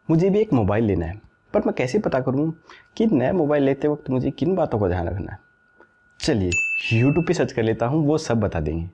मुझे भी एक मोबाइल लेना है, पर मैं कैसे पता करूं कि नया मोबाइल लेते वक्त मुझे किन बातों का ध्यान रखना है। चलिए YouTube पे सर्च कर लेता हूं, वो सब बता देंगे।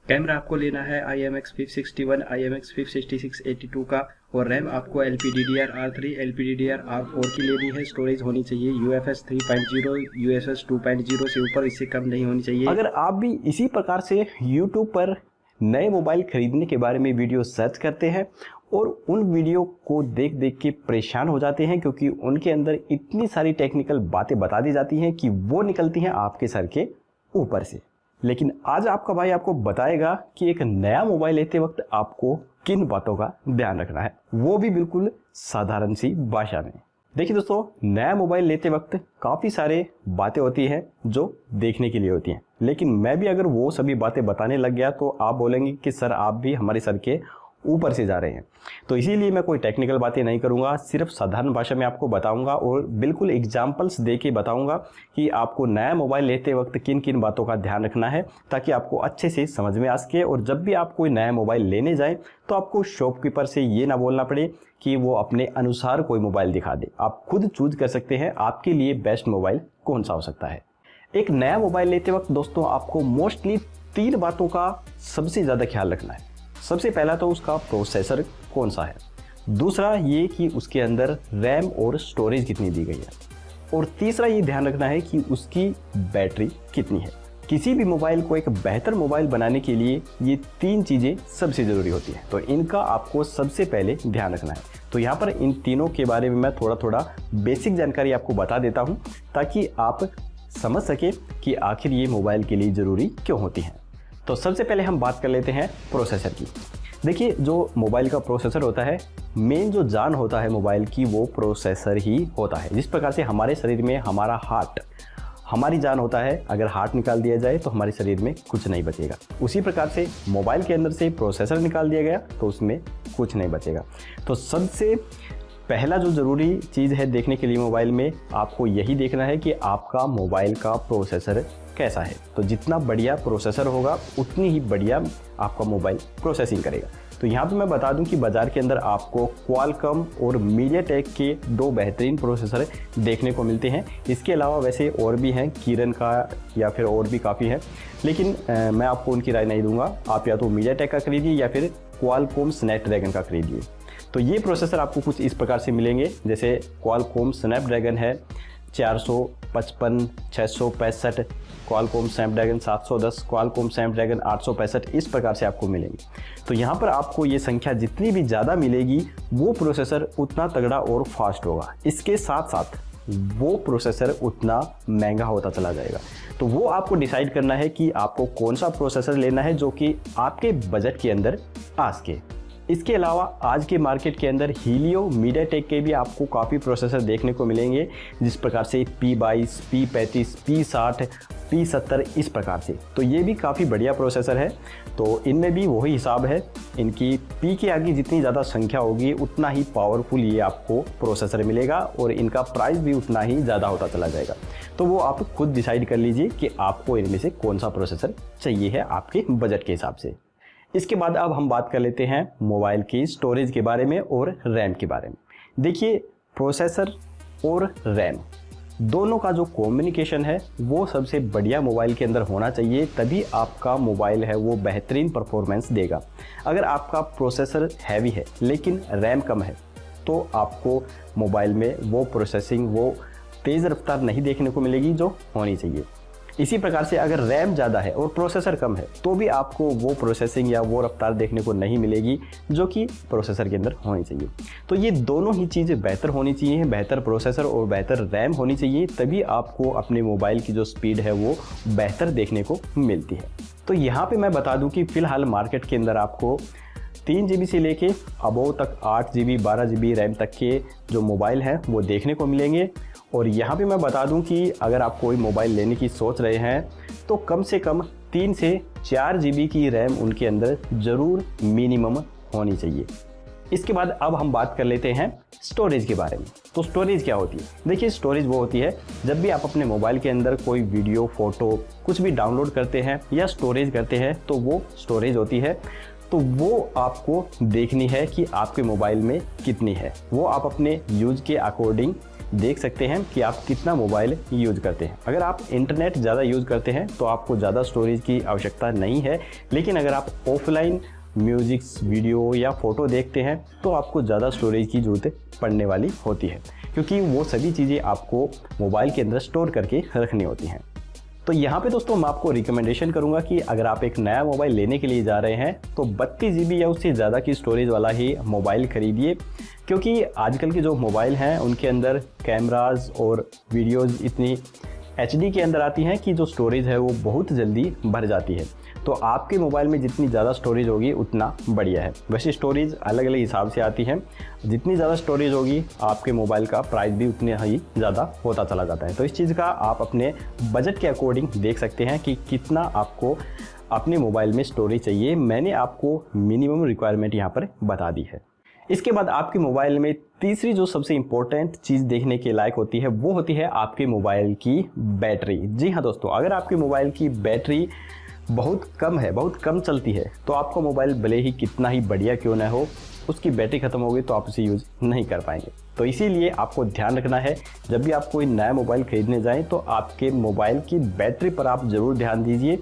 कैमरा आपको लेना है IMX 561, IMX 566 82 का, और रैम आपको LPDDR3 LPDDR4 की लेनी है। स्टोरेज होनी चाहिए UFS 3.0 UFS 2.0 से ऊपर, इससे कम नहीं होनी चाहिए। अगर आप भी इसी प्रकार से YouTube पर नए मोबाइल खरीदने के बारे में वीडियो सर्च करते हैं और उन वीडियो को देख देख के परेशान हो जाते हैं, क्योंकि उनके अंदर इतनी सारी टेक्निकल बातें बता दी जाती हैं कि वो निकलती हैं आपके सर के ऊपर से। लेकिन आज आपका भाई आपको बताएगा कि एक नया मोबाइल लेते वक्त आपको किन बातों का ध्यान रखना है, वो भी बिल्कुल साधारण सी भाषा में। देखिए दोस्तों, नया मोबाइल लेते वक्त काफ़ी सारे बातें होती हैं जो देखने के लिए होती हैं, लेकिन मैं भी अगर वो सभी बातें बताने लग गया तो आप बोलेंगे कि सर आप भी हमारे सर के ऊपर से जा रहे हैं। तो इसीलिए मैं कोई टेक्निकल बातें नहीं करूंगा, सिर्फ साधारण भाषा में आपको बताऊंगा और बिल्कुल एग्जाम्पल्स दे के बताऊंगा कि आपको नया मोबाइल लेते वक्त किन किन बातों का ध्यान रखना है, ताकि आपको अच्छे से समझ में आ सके। और जब भी आप कोई नया मोबाइल लेने जाएं तो आपको शॉपकीपर से ये ना बोलना पड़े कि वो अपने अनुसार कोई मोबाइल दिखा दे। आप खुद चूज कर सकते हैं आपके लिए बेस्ट मोबाइल कौन सा हो सकता है। एक नया मोबाइल लेते वक्त दोस्तों आपको मोस्टली 3 बातों का सबसे ज़्यादा ख्याल रखना है। सबसे पहला तो उसका प्रोसेसर कौन सा है, दूसरा ये कि उसके अंदर रैम और स्टोरेज कितनी दी गई है, और तीसरा ये ध्यान रखना है कि उसकी बैटरी कितनी है। किसी भी मोबाइल को एक बेहतर मोबाइल बनाने के लिए ये 3 चीज़ें सबसे ज़रूरी होती हैं, तो इनका आपको सबसे पहले ध्यान रखना है। तो यहाँ पर इन तीनों के बारे में मैं थोड़ा थोड़ा बेसिक जानकारी आपको बता देता हूँ, ताकि आप समझ सके कि आखिर ये मोबाइल के लिए ज़रूरी क्यों होती हैं। तो सबसे पहले हम बात कर लेते हैं प्रोसेसर की। देखिए, जो मोबाइल का प्रोसेसर होता है, मेन जो जान होता है मोबाइल की वो प्रोसेसर ही होता है। जिस प्रकार से हमारे शरीर में हमारा हार्ट हमारी जान होता है, अगर हार्ट निकाल दिया जाए तो हमारे शरीर में कुछ नहीं बचेगा, उसी प्रकार से मोबाइल के अंदर से प्रोसेसर निकाल दिया गया तो उसमें कुछ नहीं बचेगा। तो सबसे पहला जो ज़रूरी चीज़ है देखने के लिए मोबाइल में, आपको यही देखना है कि आपका मोबाइल का प्रोसेसर कैसा है। तो जितना बढ़िया प्रोसेसर होगा उतनी ही बढ़िया आपका मोबाइल प्रोसेसिंग करेगा। तो यहाँ पे मैं बता दूं कि बाज़ार के अंदर आपको क्वालकॉम और मीडियाटेक के 2 बेहतरीन प्रोसेसर देखने को मिलते हैं। इसके अलावा वैसे और भी हैं, किरण का या फिर और भी काफ़ी है, लेकिन मैं आपको उनकी राय नहीं दूंगा। आप या तो मीडियाटेक का खरीदिए या फिर क्वालकॉम स्नैपड्रैगन का खरीदिए। तो ये प्रोसेसर आपको कुछ इस प्रकार से मिलेंगे, जैसे क्वालकॉम स्नैपड्रैगन है 455, 665, क्वालकॉम स्नैपड्रैगन 710, क्वालकॉम स्नैपड्रैगन 865, इस प्रकार से आपको मिलेंगे। तो यहाँ पर आपको ये संख्या जितनी भी ज़्यादा मिलेगी वो प्रोसेसर उतना तगड़ा और फास्ट होगा। इसके साथ साथ वो प्रोसेसर उतना महंगा होता चला जाएगा। तो वो आपको डिसाइड करना है कि आपको कौन सा प्रोसेसर लेना है जो कि आपके बजट के अंदर आ सके। इसके अलावा आज के मार्केट के अंदर हीलियो, मीडियाटेक के भी आपको काफ़ी प्रोसेसर देखने को मिलेंगे, जिस प्रकार से P22, P35, P60, P70, इस प्रकार से। तो ये भी काफ़ी बढ़िया प्रोसेसर है। तो इनमें भी वही हिसाब है, इनकी P के आगे जितनी ज़्यादा संख्या होगी उतना ही पावरफुल ये आपको प्रोसेसर मिलेगा और इनका प्राइस भी उतना ही ज़्यादा होता चला जाएगा। तो वो आप खुद डिसाइड कर लीजिए कि आपको इनमें से कौन सा प्रोसेसर चाहिए है आपके बजट के हिसाब से। इसके बाद अब हम बात कर लेते हैं मोबाइल की स्टोरेज के बारे में और रैम के बारे में। देखिए, प्रोसेसर और रैम दोनों का जो कॉम्बिनेशन है वो सबसे बढ़िया मोबाइल के अंदर होना चाहिए, तभी आपका मोबाइल है वो बेहतरीन परफॉर्मेंस देगा। अगर आपका प्रोसेसर हैवी है लेकिन रैम कम है तो आपको मोबाइल में वो प्रोसेसिंग, वो तेज़ रफ्तार नहीं देखने को मिलेगी जो होनी चाहिए। इसी प्रकार से अगर रैम ज़्यादा है और प्रोसेसर कम है तो भी आपको वो प्रोसेसिंग या वो रफ्तार देखने को नहीं मिलेगी जो कि प्रोसेसर के अंदर होनी चाहिए। तो ये दोनों ही चीज़ें बेहतर होनी चाहिए, बेहतर प्रोसेसर और बेहतर रैम होनी चाहिए, तभी आपको अपने मोबाइल की जो स्पीड है वो बेहतर देखने को मिलती है। तो यहाँ पर मैं बता दूँ कि फ़िलहाल मार्केट के अंदर आपको 3 GB से लेके अबोव तक 8 GB 12 GB रैम तक के जो मोबाइल हैं वो देखने को मिलेंगे। और यहाँ पे मैं बता दूं कि अगर आप कोई मोबाइल लेने की सोच रहे हैं तो कम से कम 3 से 4 GB की रैम उनके अंदर ज़रूर मिनिमम होनी चाहिए। इसके बाद अब हम बात कर लेते हैं स्टोरेज के बारे में। तो स्टोरेज क्या होती है? देखिए, स्टोरेज वो होती है जब भी आप अपने मोबाइल के अंदर कोई वीडियो, फोटो कुछ भी डाउनलोड करते हैं या स्टोरेज करते हैं तो वो स्टोरेज होती है। तो वो आपको देखनी है कि आपके मोबाइल में कितनी है। वो आप अपने यूज के अकॉर्डिंग देख सकते हैं कि आप कितना मोबाइल यूज करते हैं। अगर आप इंटरनेट ज़्यादा यूज करते हैं तो आपको ज़्यादा स्टोरेज की आवश्यकता नहीं है, लेकिन अगर आप ऑफलाइन म्यूजिक, वीडियो या फोटो देखते हैं तो आपको ज़्यादा स्टोरेज की ज़रूरत पड़ने वाली होती है, क्योंकि वो सभी चीज़ें आपको मोबाइल के अंदर स्टोर करके रखनी होती हैं। तो यहाँ पे दोस्तों मैं आपको रिकमेंडेशन करूँगा कि अगर आप एक नया मोबाइल लेने के लिए जा रहे हैं तो 32 GB या उससे ज़्यादा की स्टोरेज वाला ही मोबाइल खरीदिए, क्योंकि आजकल के जो मोबाइल हैं उनके अंदर कैमराज और वीडियोज़ इतनी HD के अंदर आती हैं कि जो स्टोरेज है वो बहुत जल्दी भर जाती है। तो आपके मोबाइल में जितनी ज़्यादा स्टोरेज होगी उतना बढ़िया है। वैसे स्टोरेज अलग अलग हिसाब से आती है, जितनी ज़्यादा स्टोरेज होगी आपके मोबाइल का प्राइस भी उतने ही ज़्यादा होता चला जाता है। तो इस चीज़ का आप अपने बजट के अकॉर्डिंग देख सकते हैं कि कितना आपको अपने मोबाइल में स्टोरेज चाहिए। मैंने आपको मिनिमम रिक्वायरमेंट यहाँ पर बता दी है। इसके बाद आपके मोबाइल में तीसरी जो सबसे इम्पोर्टेंट चीज़ देखने के लायक होती है वो होती है आपके मोबाइल की बैटरी। जी हाँ दोस्तों, अगर आपके मोबाइल की बैटरी बहुत कम है, बहुत कम चलती है, तो आपका मोबाइल भले ही कितना ही बढ़िया क्यों ना हो, उसकी बैटरी ख़त्म हो गई तो आप उसे यूज़ नहीं कर पाएंगे। तो इसीलिए आपको ध्यान रखना है, जब भी आप कोई नया मोबाइल खरीदने जाएं तो आपके मोबाइल की बैटरी पर आप ज़रूर ध्यान दीजिए।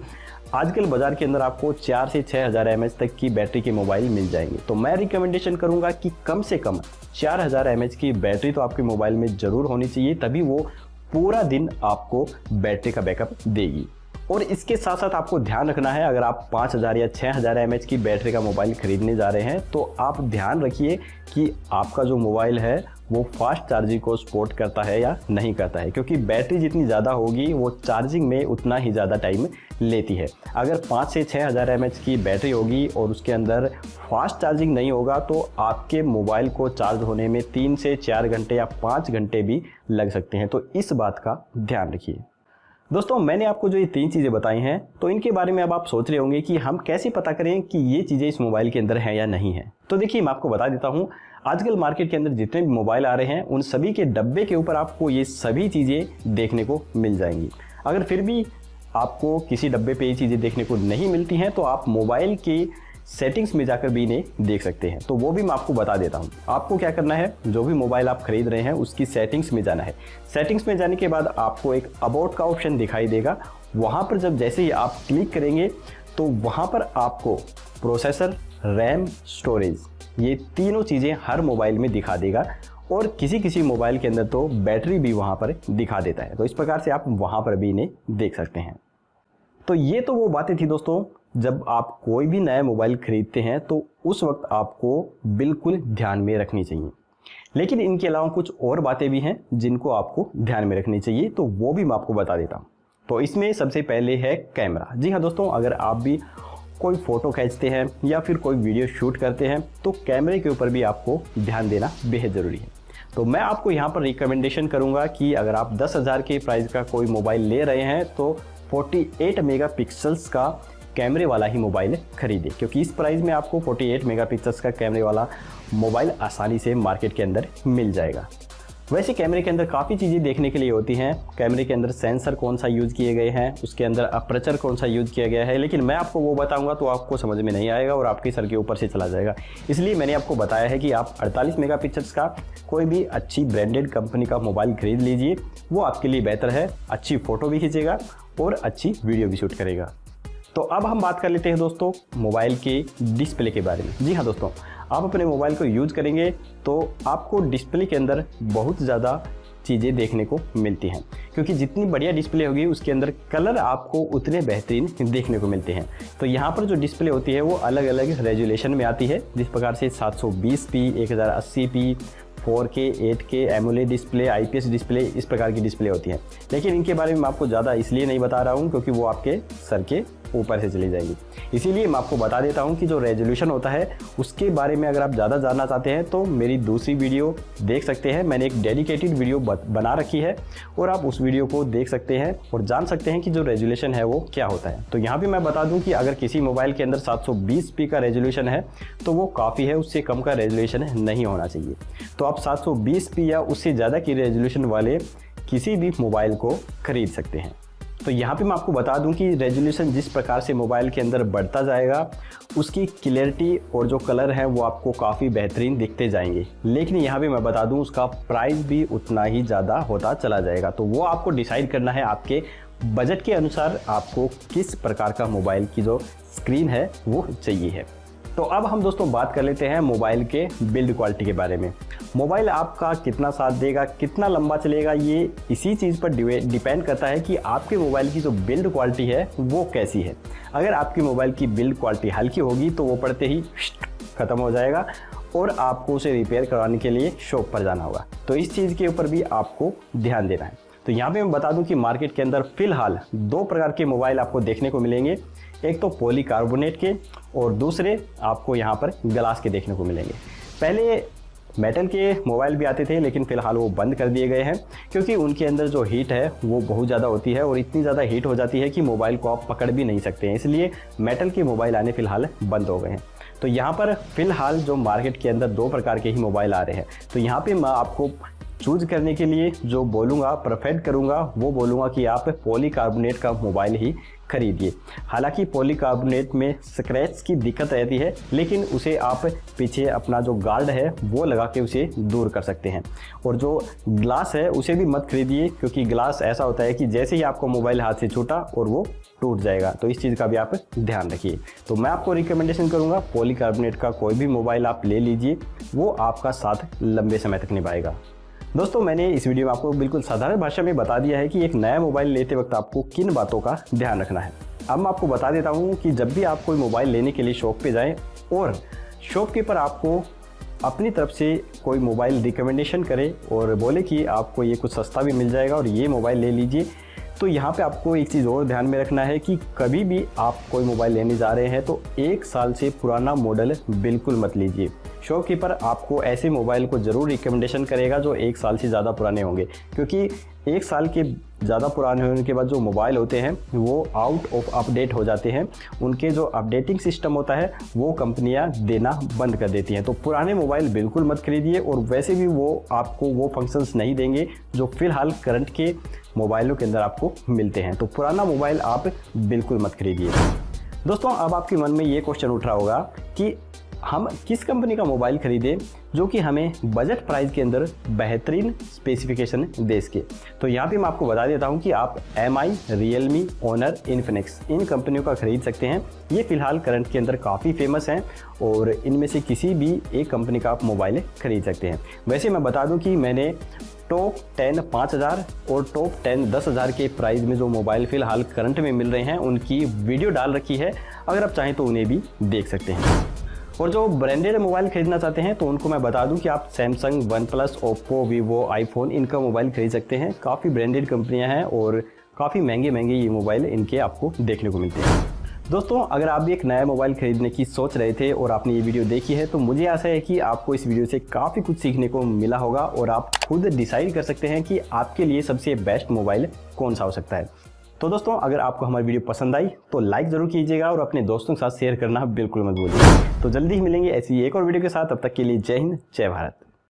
आजकल बाज़ार के अंदर आपको 4 से 6000 mAh तक की बैटरी के मोबाइल मिल जाएंगे। तो मैं रिकमेंडेशन करूंगा कि कम से कम 4000 mAh की बैटरी तो आपके मोबाइल में ज़रूर होनी चाहिए, तभी वो पूरा दिन आपको बैटरी का बैकअप देगी। और इसके साथ साथ आपको ध्यान रखना है, अगर आप 5000 या 6000 mAh की बैटरी का मोबाइल खरीदने जा रहे हैं तो आप ध्यान रखिए कि आपका जो मोबाइल है वो फास्ट चार्जिंग को सपोर्ट करता है या नहीं करता है, क्योंकि बैटरी जितनी ज़्यादा होगी वो चार्जिंग में उतना ही ज़्यादा टाइम लेती है। अगर 5 से 6000 mAh की बैटरी होगी और उसके अंदर फास्ट चार्जिंग नहीं होगा तो आपके मोबाइल को चार्ज होने में 3 से 4 घंटे या 5 घंटे भी लग सकते हैं। तो इस बात का ध्यान रखिए। दोस्तों, मैंने आपको जो ये 3 चीज़ें बताई हैं तो इनके बारे में अब आप सोच रहे होंगे कि हम कैसे पता करें कि ये चीज़ें इस मोबाइल के अंदर हैं या नहीं हैं। तो देखिए, मैं आपको बता देता हूँ, आजकल मार्केट के अंदर जितने भी मोबाइल आ रहे हैं उन सभी के डब्बे के ऊपर आपको ये सभी चीज़ें देखने को मिल जाएंगी। अगर फिर भी आपको किसी डब्बे पे ये चीज़ें देखने को नहीं मिलती हैं तो आप मोबाइल की सेटिंग्स में जाकर भी इन्हें देख सकते हैं। तो वो भी मैं आपको बता देता हूँ। आपको क्या करना है, जो भी मोबाइल आप खरीद रहे हैं उसकी सेटिंग्स में जाना है। सेटिंग्स में जाने के बाद आपको एक अबाउट का ऑप्शन दिखाई देगा। वहाँ पर जब जैसे ही आप क्लिक करेंगे तो वहाँ पर आपको प्रोसेसर, रैम, स्टोरेज, ये तीनों चीज़ें हर मोबाइल में दिखा देगा और किसी किसी मोबाइल के अंदर तो बैटरी भी वहाँ पर दिखा देता है। तो इस प्रकार से आप वहाँ पर भी इन्हें देख सकते हैं। तो ये तो वो बातें थी दोस्तों, जब आप कोई भी नया मोबाइल खरीदते हैं तो उस वक्त आपको बिल्कुल ध्यान में रखनी चाहिए। लेकिन इनके अलावा कुछ और बातें भी हैं जिनको आपको ध्यान में रखनी चाहिए, तो वो भी मैं आपको बता देता हूँ। तो इसमें सबसे पहले है कैमरा। जी हाँ दोस्तों, अगर आप भी कोई फ़ोटो खींचते हैं या फिर कोई वीडियो शूट करते हैं तो कैमरे के ऊपर भी आपको ध्यान देना बेहद ज़रूरी है। तो मैं आपको यहाँ पर रिकमेंडेशन करूँगा कि अगर आप 10,000 के प्राइस का कोई मोबाइल ले रहे हैं तो 48 मेगापिक्सल्स का कैमरे वाला ही मोबाइल खरीदें, क्योंकि इस प्राइस में आपको 48 मेगापिक्सल्स का कैमरे वाला मोबाइल आसानी से मार्केट के अंदर मिल जाएगा। वैसे कैमरे के अंदर काफ़ी चीज़ें देखने के लिए होती हैं। कैमरे के अंदर सेंसर कौन सा यूज़ किए गए हैं, उसके अंदर अपर्चर कौन सा यूज़ किया गया है, लेकिन मैं आपको वो बताऊंगा तो आपको समझ में नहीं आएगा और आपके सर के ऊपर से चला जाएगा। इसलिए मैंने आपको बताया है कि आप 48 मेगापिक्सल्स का कोई भी अच्छी ब्रांडेड कंपनी का मोबाइल खरीद लीजिए, वो आपके लिए बेहतर है। अच्छी फ़ोटो भी खींचेगा और अच्छी वीडियो भी शूट करेगा। तो अब हम बात कर लेते हैं दोस्तों मोबाइल के डिस्प्ले के बारे में। जी हाँ दोस्तों, आप अपने मोबाइल को यूज़ करेंगे तो आपको डिस्प्ले के अंदर बहुत ज़्यादा चीज़ें देखने को मिलती हैं, क्योंकि जितनी बढ़िया डिस्प्ले होगी उसके अंदर कलर आपको उतने बेहतरीन देखने को मिलते हैं। तो यहाँ पर जो डिस्प्ले होती है वो अलग अलग रेजोल्यूशन में आती है, जिस प्रकार से 720p, 1080p, 4K, 8K, AMOLED display, IPS display, इस प्रकार की डिस्प्ले होती हैं। लेकिन इनके बारे में मैं आपको ज़्यादा इसलिए नहीं बता रहा हूँ क्योंकि वो आपके सर के ऊपर से चली जाएगी। इसीलिए मैं आपको बता देता हूं कि जो रेजोल्यूशन होता है उसके बारे में अगर आप ज़्यादा जानना चाहते हैं तो मेरी दूसरी वीडियो देख सकते हैं। मैंने एक डेडिकेटेड वीडियो बना रखी है और आप उस वीडियो को देख सकते हैं और जान सकते हैं कि जो रेजोल्यूशन है वो क्या होता है। तो यहाँ भी मैं बता दूं कि अगर किसी मोबाइल के अंदर 720p का रेजोल्यूशन है तो वो काफ़ी है, उससे कम का रेजोल्यूशन नहीं होना चाहिए। तो आप 720p या उससे ज़्यादा की रेजोल्यूशन वाले किसी भी मोबाइल को खरीद सकते हैं। तो यहाँ पे मैं आपको बता दूं कि रेजोल्यूशन जिस प्रकार से मोबाइल के अंदर बढ़ता जाएगा उसकी क्लियरिटी और जो कलर है वो आपको काफ़ी बेहतरीन दिखते जाएंगे, लेकिन यहाँ पे मैं बता दूं उसका प्राइस भी उतना ही ज़्यादा होता चला जाएगा। तो वो आपको डिसाइड करना है आपके बजट के अनुसार आपको किस प्रकार का मोबाइल की जो स्क्रीन है वो चाहिए है। तो अब हम दोस्तों बात कर लेते हैं मोबाइल के बिल्ड क्वालिटी के बारे में। मोबाइल आपका कितना साथ देगा, कितना लंबा चलेगा, ये इसी चीज़ पर डिपेंड करता है कि आपके मोबाइल की जो बिल्ड क्वालिटी है वो कैसी है। अगर आपकी मोबाइल की बिल्ड क्वालिटी हल्की होगी तो वो पड़ते ही ख़त्म हो जाएगा और आपको उसे रिपेयर करवाने के लिए शॉप पर जाना होगा। तो इस चीज़ के ऊपर भी आपको ध्यान देना है। तो यहाँ पे मैं बता दूं कि मार्केट के अंदर फ़िलहाल 2 प्रकार के मोबाइल आपको देखने को मिलेंगे, एक तो पॉलीकार्बोनेट के और दूसरे आपको यहाँ पर ग्लास के देखने को मिलेंगे। पहले मेटल के मोबाइल भी आते थे लेकिन फ़िलहाल वो बंद कर दिए गए हैं क्योंकि उनके अंदर जो हीट है वो बहुत ज़्यादा होती है और इतनी ज़्यादा हीट हो जाती है कि मोबाइल को आप पकड़ भी नहीं सकते हैं, इसलिए मेटल के मोबाइल आने फ़िलहाल बंद हो गए हैं। तो यहाँ पर फ़िलहाल जो मार्केट के अंदर 2 प्रकार के ही मोबाइल आ रहे हैं। तो यहाँ पर मैं आपको चूज करने के लिए जो बोलूँगा, प्रेफर करूँगा, वो बोलूँगा कि आप पॉलीकार्बोनेट का मोबाइल ही खरीदिए। हालांकि पॉलीकार्बोनेट में स्क्रैच की दिक्कत रहती है लेकिन उसे आप पीछे अपना जो गार्ड है वो लगा के उसे दूर कर सकते हैं। और जो ग्लास है उसे भी मत खरीदिए क्योंकि ग्लास ऐसा होता है कि जैसे ही आपको मोबाइल हाथ से छूटा और वो टूट जाएगा। तो इस चीज़ का भी आप ध्यान रखिए। तो मैं आपको रिकमेंडेशन करूँगा पॉलीकार्बोनेट का कोई भी मोबाइल आप ले लीजिए, वो आपका साथ लंबे समय तक निभाएगा। दोस्तों मैंने इस वीडियो में आपको बिल्कुल साधारण भाषा में बता दिया है कि एक नया मोबाइल लेते वक्त आपको किन बातों का ध्यान रखना है। अब मैं आपको बता देता हूँ कि जब भी आप कोई मोबाइल लेने के लिए शॉप पे जाएं और शॉपकीपर आपको अपनी तरफ से कोई मोबाइल रिकमेंडेशन करे और बोले कि आपको ये कुछ सस्ता भी मिल जाएगा और ये मोबाइल ले लीजिए, तो यहाँ पे आपको एक चीज़ और ध्यान में रखना है कि कभी भी आप कोई मोबाइल लेने जा रहे हैं तो 1 साल से पुराना मॉडल बिल्कुल मत लीजिए। शॉपकीपर आपको ऐसे मोबाइल को ज़रूर रिकमेंडेशन करेगा जो 1 साल से ज़्यादा पुराने होंगे, क्योंकि 1 साल के ज़्यादा पुराने होने के बाद जो मोबाइल होते हैं वो आउट ऑफ अपडेट हो जाते हैं। उनके जो अपडेटिंग सिस्टम होता है वो कंपनियां देना बंद कर देती हैं। तो पुराने मोबाइल बिल्कुल मत खरीदिए और वैसे भी वो आपको वो फंक्शंस नहीं देंगे जो फ़िलहाल करंट के मोबाइलों के अंदर आपको मिलते हैं। तो पुराना मोबाइल आप बिल्कुल मत खरीदिए। दोस्तों अब आपके मन में ये क्वेश्चन उठ रहा होगा कि हम किस कंपनी का मोबाइल खरीदें जो कि हमें बजट प्राइस के अंदर बेहतरीन स्पेसिफिकेशन दे सके। तो यहाँ पे मैं आपको बता देता हूँ कि आप MI, Realme, Honor, Infinix इन कंपनियों का खरीद सकते हैं। ये फ़िलहाल करंट के अंदर काफ़ी फेमस हैं और इनमें से किसी भी एक कंपनी का आप मोबाइल खरीद सकते हैं। वैसे मैं बता दूँ कि मैंने टॉप 10 5000 और टॉप 10 10,000 के प्राइस में जो मोबाइल फ़िलहाल करंट में मिल रहे हैं उनकी वीडियो डाल रखी है, अगर आप चाहें तो उन्हें भी देख सकते हैं। और जो ब्रांडेड मोबाइल खरीदना चाहते हैं तो उनको मैं बता दूं कि आप Samsung, OnePlus, Oppo, Vivo, iPhone इनका मोबाइल खरीद सकते हैं। काफ़ी ब्रांडेड कंपनियां हैं और काफ़ी महंगे महंगे ये मोबाइल इनके आपको देखने को मिलते हैं। दोस्तों अगर आप भी एक नया मोबाइल खरीदने की सोच रहे थे और आपने ये वीडियो देखी है तो मुझे आशा है कि आपको इस वीडियो से काफ़ी कुछ सीखने को मिला होगा और आप खुद डिसाइड कर सकते हैं कि आपके लिए सबसे बेस्ट मोबाइल कौन सा हो सकता है। तो दोस्तों अगर आपको हमारी वीडियो पसंद आई तो लाइक ज़रूर कीजिएगा और अपने दोस्तों के साथ शेयर करना बिल्कुल मत भूलिए। तो जल्दी ही मिलेंगे ऐसी एक और वीडियो के साथ, तब तक के लिए जय हिंद, जय भारत।